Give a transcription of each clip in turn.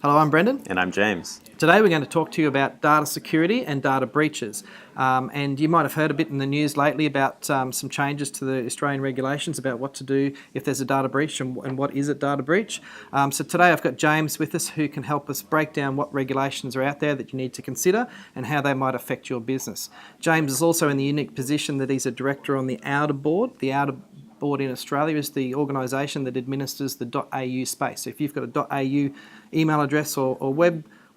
Hello, I'm Brendan. And I'm James. Today we're going to talk to you about data security and data breaches. And you might have heard a bit in the news lately about some changes to the Australian regulations about what to do if there's a data breach and what is a data breach. So today I've got James with us who can help us break down what regulations are out there that you need to consider and how they might affect your business. James is also in the unique position that he's a director on the Outer board. The Outer board in Australia is the organisation that administers the .au space. So if you've got a .au email address or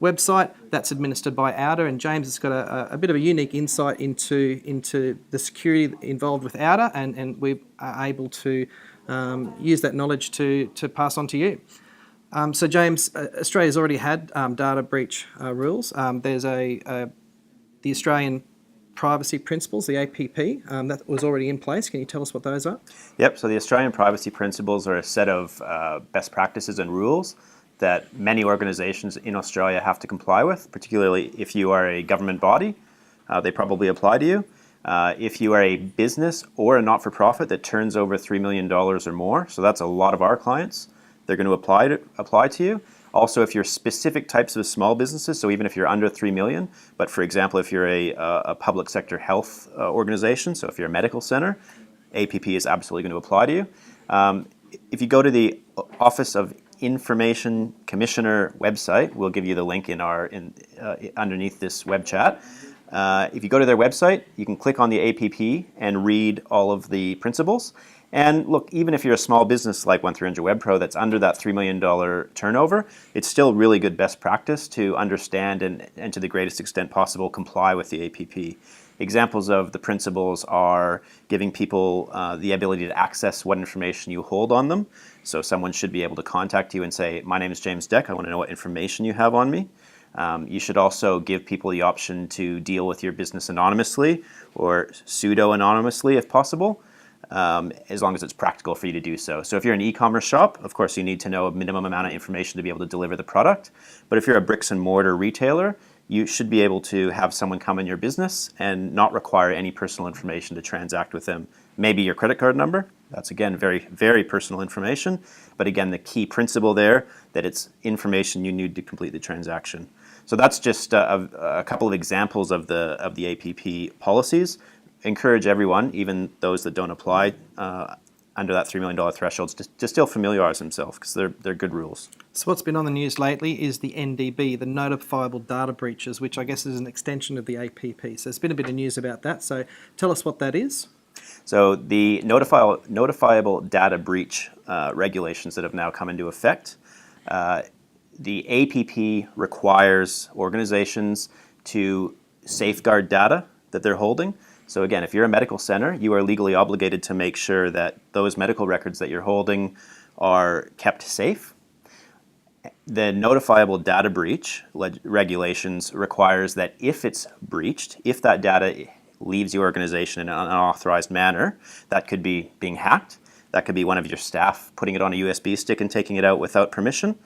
website, that's administered by Outer, and James has got a bit of a unique insight into the security involved with Outer, and we are able to use that knowledge to pass on to you. So James, Australia's already had data breach rules. There's the Australian Privacy Principles, the APP, that was already in place. Can you tell us what those are? Yep, so the Australian Privacy Principles are a set of best practices and rules that many organizations in Australia have to comply with, particularly if you are a government body. They probably apply to you. If you are a business or a not-for-profit that turns over $3 million or more, so that's a lot of our clients, they're going to apply to you. Also, if you're specific types of small businesses, so even if you're under 3 million, but for example, if you're a public sector health organization, so if you're a medical center, APP is absolutely going to apply to you. If you go to the Office of Information Commissioner website, we'll give you the link underneath this web chat. If you go to their website, you can click on the APP and read all of the principles. And look, even if you're a small business like 1300WebPro that's under that $3 million turnover, it's still really good best practice to understand and to the greatest extent possible comply with the APP. Examples of the principles are giving people the ability to access what information you hold on them. So someone should be able to contact you and say, my name is James Deck, I want to know what information you have on me. You should also give people the option to deal with your business anonymously or pseudo-anonymously if possible. As long as it's practical for you to do so. So if you're an e-commerce shop, of course you need to know a minimum amount of information to be able to deliver the product. But if you're a bricks and mortar retailer, you should be able to have someone come in your business and not require any personal information to transact with them. Maybe your credit card number. That's again very, very personal information. But again, the key principle there that it's information you need to complete the transaction. So that's just a couple of examples of the APP policies. Encourage everyone, even those that don't apply under that $3 million threshold, to still familiarize themselves because they're good rules. So what's been on the news lately is the NDB, the Notifiable Data Breaches, which I guess is an extension of the APP. So there's been a bit of news about that. So tell us what that is. So the Notifiable Data Breach regulations that have now come into effect, the APP requires organizations to safeguard data that they're holding. So again, if you're a medical center, you are legally obligated to make sure that those medical records that you're holding are kept safe. The Notifiable Data Breach regulations requires that if it's breached, if that data leaves your organization in an unauthorized manner, that could be being hacked, that could be one of your staff putting it on a USB stick and taking it out without permission.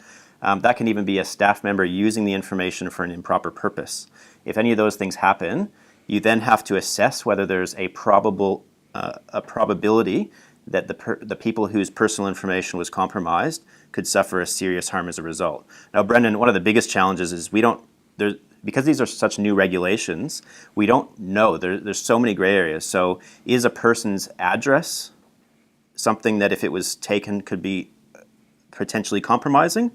That can even be a staff member using the information for an improper purpose. If any of those things happen, you then have to assess whether there's a probability that the people whose personal information was compromised could suffer a serious harm as a result. Now, Brendan, one of the biggest challenges is because these are such new regulations, we don't know. There's so many gray areas. So is a person's address something that if it was taken could be potentially compromising?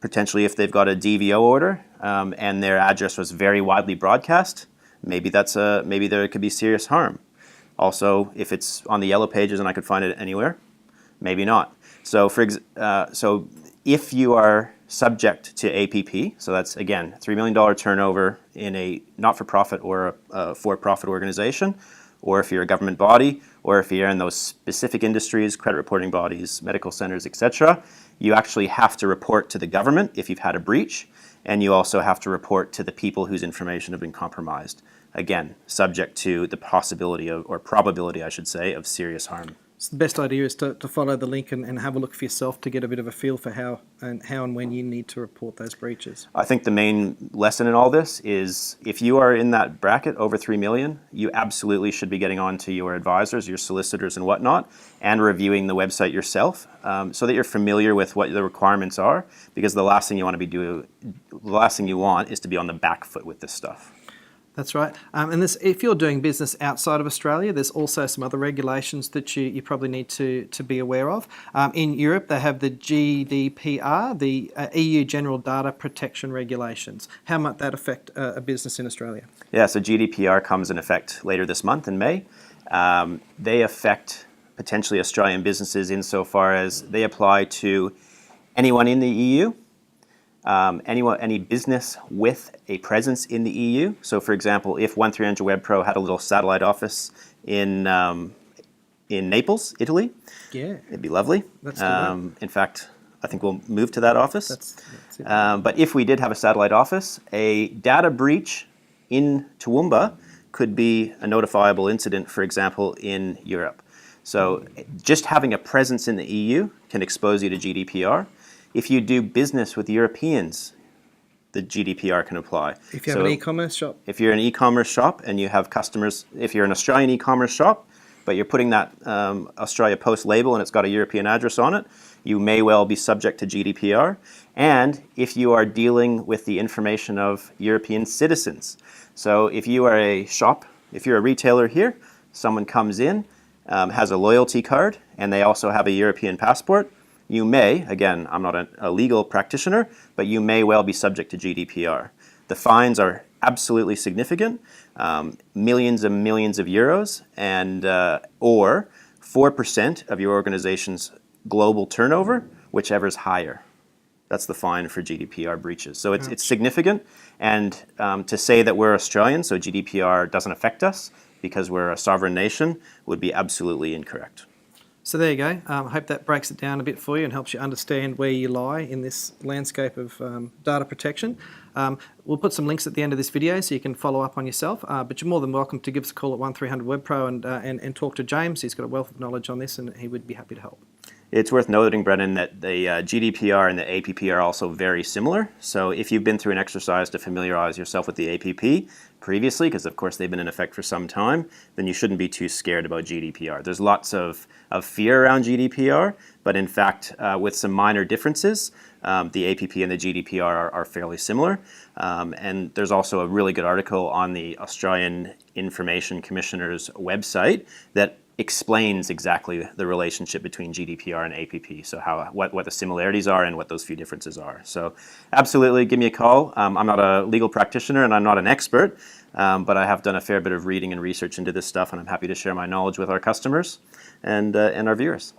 Potentially if they've got a DVO order and their address was very widely broadcast, maybe there could be serious harm. Also, if it's on the yellow pages and I could find it anywhere, maybe not. So so if you are subject to APP, so that's again $3 million turnover in a not-for-profit or a for-profit organization, or if you're a government body, or if you're in those specific industries, credit reporting bodies, medical centers, etc., you actually have to report to the government if you've had a breach, and you also have to report to the people whose information have been compromised. Again, subject to the possibility of, or probability, I should say, of serious harm. So the best idea is to follow the link and have a look for yourself to get a bit of a feel for how and when you need to report those breaches. I think the main lesson in all this is if you are in that bracket over 3 million, you absolutely should be getting on to your advisors, your solicitors and whatnot, and reviewing the website yourself so that you're familiar with what the requirements are, because the last thing you want is to be on the back foot with this stuff. That's right. And if you're doing business outside of Australia, there's also some other regulations that you probably need to be aware of. In Europe, they have the GDPR, the EU General Data Protection Regulations. How might that affect a business in Australia? Yeah, so GDPR comes in effect later this month in May. They affect potentially Australian businesses insofar as they apply to anyone in the EU, any business with a presence in the EU. So, for example, if 1300 Web Pro had a little satellite office in Naples, Italy, Yeah, it'd be lovely. That's good. In fact, I think we'll move to that office. That's it. But if we did have a satellite office, a data breach in Toowoomba could be a notifiable incident, for example, in Europe. So just having a presence in the EU can expose you to GDPR. If you do business with Europeans, the GDPR can apply. If you have an e-commerce shop. If you're an e-commerce shop and you have customers, if you're an Australian e-commerce shop, but you're putting that Australia Post label and it's got a European address on it, you may well be subject to GDPR. And if you are dealing with the information of European citizens. So if you are a shop, if you're a retailer here, someone comes in, has a loyalty card, and they also have a European passport, you may, again, I'm not a legal practitioner, but you may well be subject to GDPR. The fines are absolutely significant, millions and millions of euros, and or 4% of your organization's global turnover, whichever is higher. That's the fine for GDPR breaches. So it's significant, and to say that we're Australian, so GDPR doesn't affect us because we're a sovereign nation, would be absolutely incorrect. So there you go. I hope that breaks it down a bit for you and helps you understand where you lie in this landscape of data protection. We'll put some links at the end of this video so you can follow up on yourself, but you're more than welcome to give us a call at 1300 Web Pro and talk to James. He's got a wealth of knowledge on this and he would be happy to help. It's worth noting, Brennan, that the GDPR and the APP are also very similar. So if you've been through an exercise to familiarize yourself with the APP previously, because of course they've been in effect for some time, then you shouldn't be too scared about GDPR. There's lots of fear around GDPR, but in fact, with some minor differences, the APP and the GDPR are fairly similar. And there's also a really good article on the Australian Information Commissioner's website that explains exactly the relationship between GDPR and APP, so what the similarities are and what those few differences are. So absolutely, give me a call. I'm not a legal practitioner and I'm not an expert, but I have done a fair bit of reading and research into this stuff, and I'm happy to share my knowledge with our customers and our viewers.